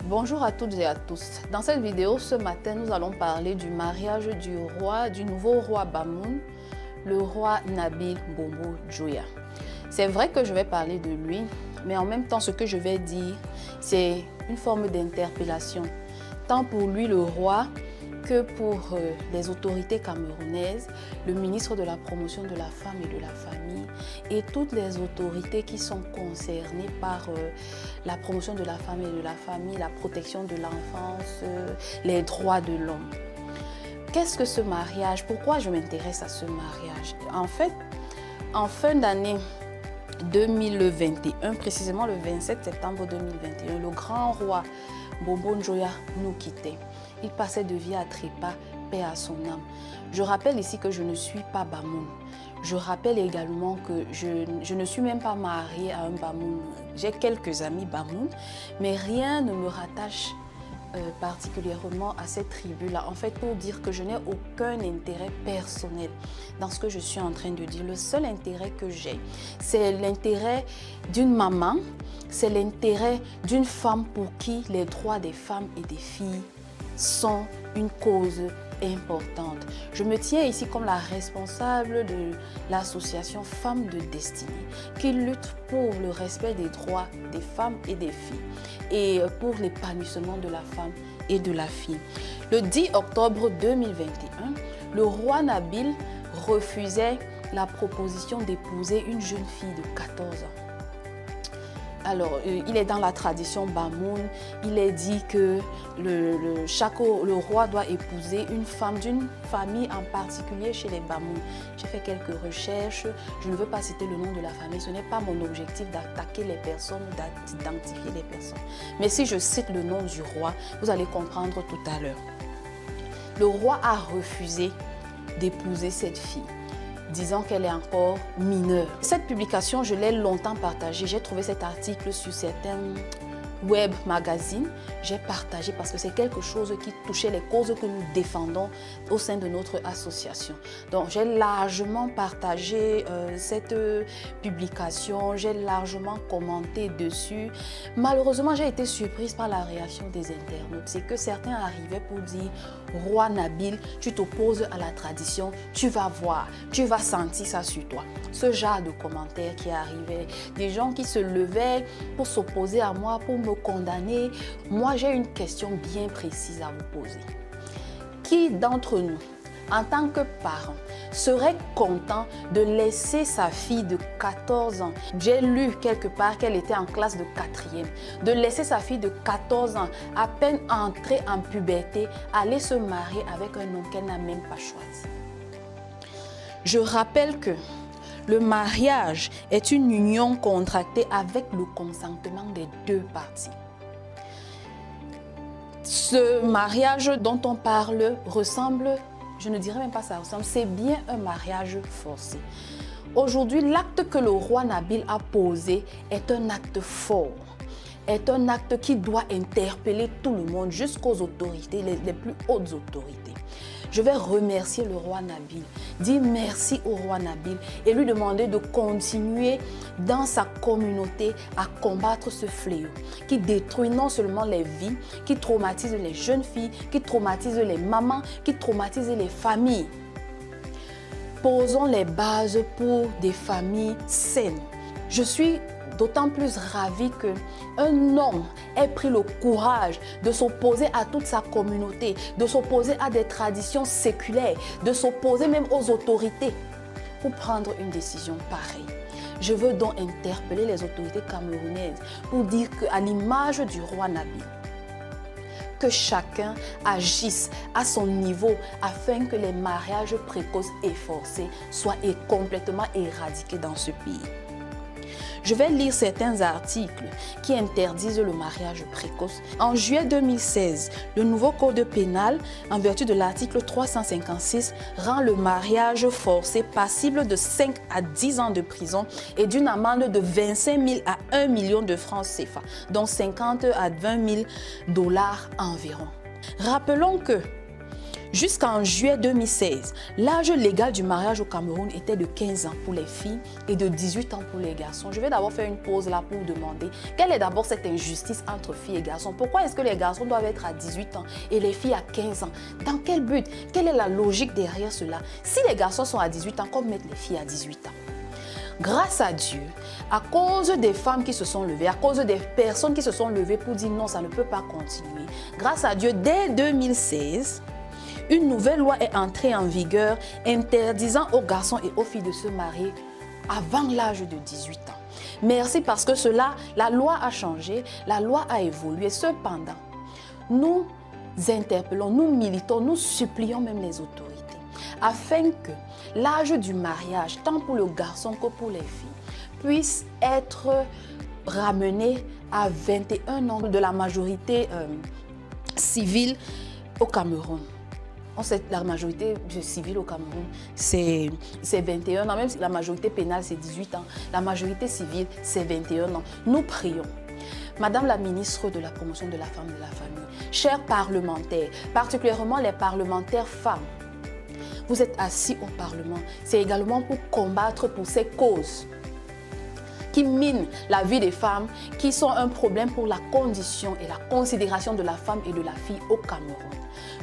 Bonjour à toutes et à tous. Dans cette vidéo, ce matin, nous allons parler du mariage du nouveau roi Bamoun, le roi Nabil Bongo Djoya. C'est vrai que je vais parler de lui, mais en même temps, ce que je vais dire, c'est une forme d'interpellation, tant pour lui, le roi, que pour les autorités camerounaises, le ministre de la promotion de la femme et de la famille et toutes les autorités qui sont concernées par la promotion de la femme et de la famille, la protection de l'enfance, les droits de l'homme. Qu'est-ce que ce mariage? Pourquoi je m'intéresse à ce mariage? En fait, en fin d'année 2021, précisément le 27 septembre 2021, le grand roi Bongo Djoya nous quittait. Il passait de vie à trépas, paix à son âme. Je rappelle ici que je ne suis pas Bamoun. Je rappelle également que je ne suis même pas mariée à un Bamoun. J'ai quelques amis Bamoun, mais rien ne me rattache particulièrement à cette tribu-là. En fait, pour dire que je n'ai aucun intérêt personnel dans ce que je suis en train de dire. Le seul intérêt que j'ai, c'est l'intérêt d'une maman, c'est l'intérêt d'une femme pour qui les droits des femmes et des filles sont une cause importante. Je me tiens ici comme la responsable de l'association Femmes de Destinée qui lutte pour le respect des droits des femmes et des filles et pour l'épanouissement de la femme et de la fille. Le 10 octobre 2021, le roi Nabil refusait la proposition d'épouser une jeune fille de 14 ans. Alors, il est dans la tradition Bamoun, il est dit que le roi doit épouser une femme d'une famille en particulier chez les Bamoun. J'ai fait quelques recherches, je ne veux pas citer le nom de la famille, ce n'est pas mon objectif d'attaquer les personnes ou d'identifier les personnes. Mais si je cite le nom du roi, vous allez comprendre tout à l'heure. Le roi a refusé d'épouser cette fille, disant qu'elle est encore mineure. Cette publication, je l'ai longtemps partagée. J'ai trouvé cet article sur certains web magazines. J'ai partagé parce que c'est quelque chose qui touchait les causes que nous défendons au sein de notre association. Donc, j'ai largement partagé cette publication. J'ai largement commenté dessus. Malheureusement, j'ai été surprise par la réaction des internautes. C'est que certains arrivaient pour dire « Roi Nabil, tu t'opposes à la tradition, tu vas voir, tu vas sentir ça sur toi. » Ce genre de commentaires qui arrivaient, des gens qui se levaient pour s'opposer à moi, pour me condamner. Moi, j'ai une question bien précise à vous poser. Qui d'entre nous, en tant que parent, serait content de laisser sa fille de 14 ans, j'ai lu quelque part qu'elle était en classe de 4e, de laisser sa fille de 14 ans, à peine entrée en puberté, aller se marier avec un homme qu'elle n'a même pas choisi? Je rappelle que le mariage est une union contractée avec le consentement des deux parties. Ce mariage dont on parle ressemble, je ne dirais même pas ça ressemble, c'est bien un mariage forcé. Aujourd'hui, l'acte que le roi Nabil a posé est un acte fort, est un acte qui doit interpeller tout le monde jusqu'aux autorités, les plus hautes autorités. Je vais remercier le roi Nabil, dire merci au roi Nabil et lui demander de continuer dans sa communauté à combattre ce fléau qui détruit non seulement les vies, qui traumatise les jeunes filles, qui traumatise les mamans, qui traumatise les familles. Posons les bases pour des familles saines. Je suis d'autant plus ravie qu'un homme ait pris le courage de s'opposer à toute sa communauté, de s'opposer à des traditions séculaires, de s'opposer même aux autorités pour prendre une décision pareille. Je veux donc interpeller les autorités camerounaises pour dire qu'à l'image du roi Nabil, que chacun agisse à son niveau afin que les mariages précoces et forcés soient complètement éradiqués dans ce pays. Je vais lire certains articles qui interdisent le mariage précoce. En juillet 2016, le nouveau code pénal, en vertu de l'article 356, rend le mariage forcé passible de 5 à 10 ans de prison et d'une amende de 25 000 à 1 million de francs CFA, dont 50 à 20 000 dollars environ. Rappelons que jusqu'en juillet 2016, l'âge légal du mariage au Cameroun était de 15 ans pour les filles et de 18 ans pour les garçons. Je vais d'abord faire une pause là pour vous demander quelle est d'abord cette injustice entre filles et garçons. Pourquoi est-ce que les garçons doivent être à 18 ans et les filles à 15 ans? Dans quel but? Quelle est la logique derrière cela? Si les garçons sont à 18 ans, comme mettre les filles à 18 ans? Grâce à Dieu, à cause des femmes qui se sont levées, à cause des personnes qui se sont levées pour dire non, ça ne peut pas continuer. Grâce à Dieu, dès 2016, une nouvelle loi est entrée en vigueur interdisant aux garçons et aux filles de se marier avant l'âge de 18 ans. Merci parce que cela, la loi a changé, la loi a évolué. Cependant, nous interpellons, nous militons, nous supplions même les autorités afin que l'âge du mariage, tant pour le garçon que pour les filles, puisse être ramené à 21 ans de la majorité civile au Cameroun. On sait que la majorité civile au Cameroun, c'est 21 ans. Même si la majorité pénale, c'est 18 ans. La majorité civile, c'est 21 ans. Nous prions. Madame la ministre de la promotion de la femme et de la famille, chers parlementaires, particulièrement les parlementaires femmes, vous êtes assis au Parlement. C'est également pour combattre pour ces causes qui minent la vie des femmes, qui sont un problème pour la condition et la considération de la femme et de la fille au Cameroun.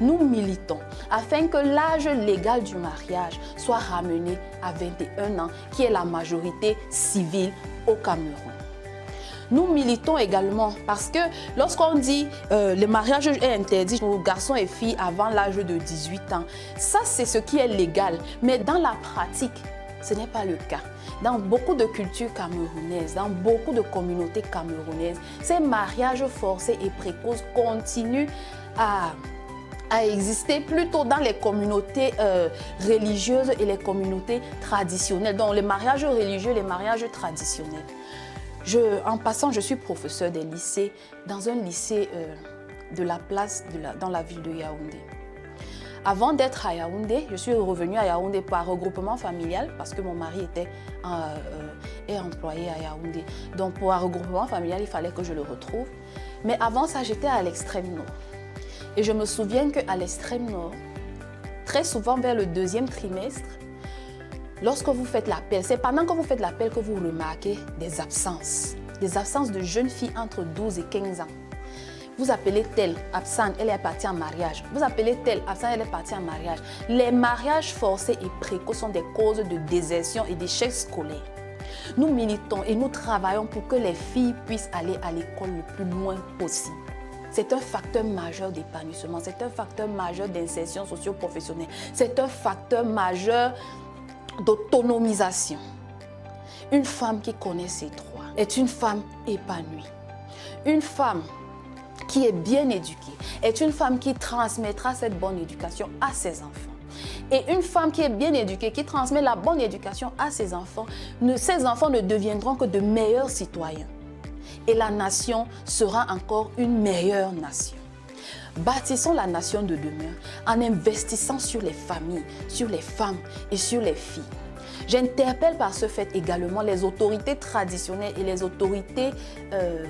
Nous militons afin que l'âge légal du mariage soit ramené à 21 ans, qui est la majorité civile au Cameroun. Nous militons également parce que lorsqu'on dit le mariage est interdit pour garçons et filles avant l'âge de 18 ans, ça c'est ce qui est légal. Mais dans la pratique, ce n'est pas le cas. Dans beaucoup de cultures camerounaises, dans beaucoup de communautés camerounaises, ces mariages forcés et précoces continuent à exister plutôt dans les communautés religieuses et les communautés traditionnelles. Donc les mariages religieux, les mariages traditionnels. En passant, je suis professeur des lycées, dans un lycée de la place dans la ville de Yaoundé. Avant d'être à Yaoundé, je suis revenue à Yaoundé par regroupement familial parce que mon mari est employé à Yaoundé. Donc pour un regroupement familial, il fallait que je le retrouve. Mais avant ça, j'étais à l'extrême nord. Et je me souviens qu'à l'extrême nord, très souvent vers le 2e trimestre, lorsque vous faites l'appel, c'est pendant que vous faites l'appel que vous remarquez des absences de jeunes filles entre 12 et 15 ans. Vous appelez telle absente, elle est partie en mariage. Vous appelez telle absente, elle est partie en mariage. Les mariages forcés et précoces sont des causes de désertion et d'échec scolaire. Nous militons et nous travaillons pour que les filles puissent aller à l'école le plus loin possible. C'est un facteur majeur d'épanouissement, c'est un facteur majeur d'insertion socio-professionnelle, c'est un facteur majeur d'autonomisation. Une femme qui connaît ses droits est une femme épanouie. Une femme qui est bien éduquée est une femme qui transmettra cette bonne éducation à ses enfants. Et une femme qui est bien éduquée, qui transmet la bonne éducation à ses enfants ne deviendront que de meilleurs citoyens. Et la nation sera encore une meilleure nation. Bâtissons la nation de demain en investissant sur les familles, sur les femmes et sur les filles. J'interpelle par ce fait également les autorités traditionnelles et les autorités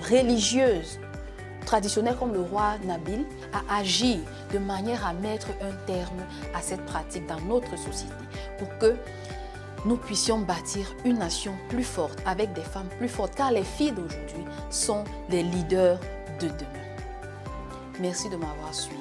religieuses traditionnelles comme le roi Nabil à agir de manière à mettre un terme à cette pratique dans notre société pour que nous puissions bâtir une nation plus forte avec des femmes plus fortes car les filles d'aujourd'hui sont les leaders de demain. Merci de m'avoir suivi.